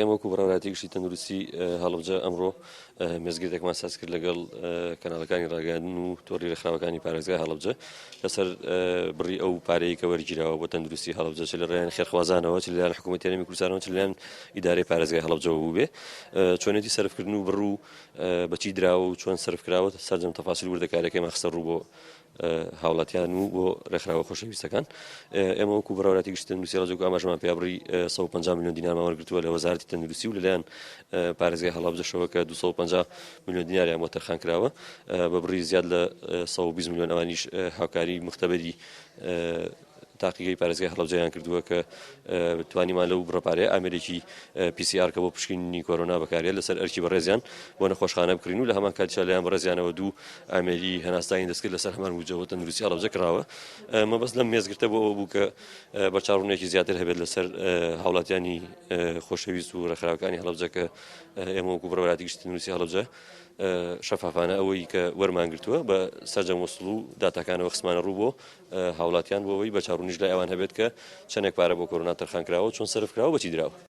ئێمە وەکو بڕاوەتی گشتی تەندروستی هەڵبجە ئەمڕۆ مێزگێتێکمان ساز کرد لەگەڵ کەناڵەکانی ڕاگەاندن و تۆڕی ڕێکخراوەکانی پارێزگای هەڵبجە لەسەر بڕی ئەو پارەیە کە وەرگیراوە بۆ تەندروستی هەڵبجە چ لە ڕێیان خێرخوازانەوە چ لەلایەن حکوومەتی هەرێمی کوردستانەوە چ لەلایەن ئیدارەی پارێزگای هەڵبجەوە بوو بێ چۆنێتی سەرفکردن و بڕ و بەچی دراوە و چۆن سەرفکراوە سەرجەم تەفاسیل وردەکارەکەی مەخسە ڕوو بۆ هاوڵاتیان و بۆ ڕێکخراوە خۆشەویستەکان ئێمە وەکو بڕاوەتی گشتی تەندروستی هەڵبجە ئاماژەمان پێ بڕی 150 میلیۆن دینارمان وەرگرتووە لە وەزارەتی تەندروستی و لەلایەن پارێزگای هەڵبجەشەوە کە 250 میلیۆن دیناریان بۆ تەرخان کراوە بە بڕی زیاد لە 120 میلیۆن ئەوانیش هاوکاری مختبەری تاقیگەی پارێزگای هەڵبجەیان کردووە کە توانیمان لەو بڕەپارەیە ئامێرێکی PCR کە بۆ پشکنینی کۆرۆنا بەکارێت لەسەر ئەرکی بەڕێزیان بۆ نەخۆشخانە بکرین و لە هەمان کاتیشا لەیان بەڕێزیانەوە دوو ئامێری هەناسایی دەستکرد لەسەر هەمان بوجەوە تەندروستی هەڵبجە کراوە مەبەست لەم مێزگرتە بۆ ئەوە بوو کە بەرچاوڕوونێکی زیاتر هەبێت لەسەر هاوڵاتیانی خۆشەویست و ڕێکخراوەکانی هەڵبجە کە ئێمە وەکو بڕاوەتی گشتی تەندروستی هەڵبجە شەفافانە ئەوەی کە وەرمان گرتووە بە سەرجەم وەسڵ و داتاکانەوە خسمانە ڕوو بۆ هاوڵاتیان بۆ ئەوەی بەچاوڕوونیش لای ئەوان هەبێت کە چەندێک پارە بۆ کۆرۆنا تەرخان کراوە چۆن سەرف کراوە بەچی دراوە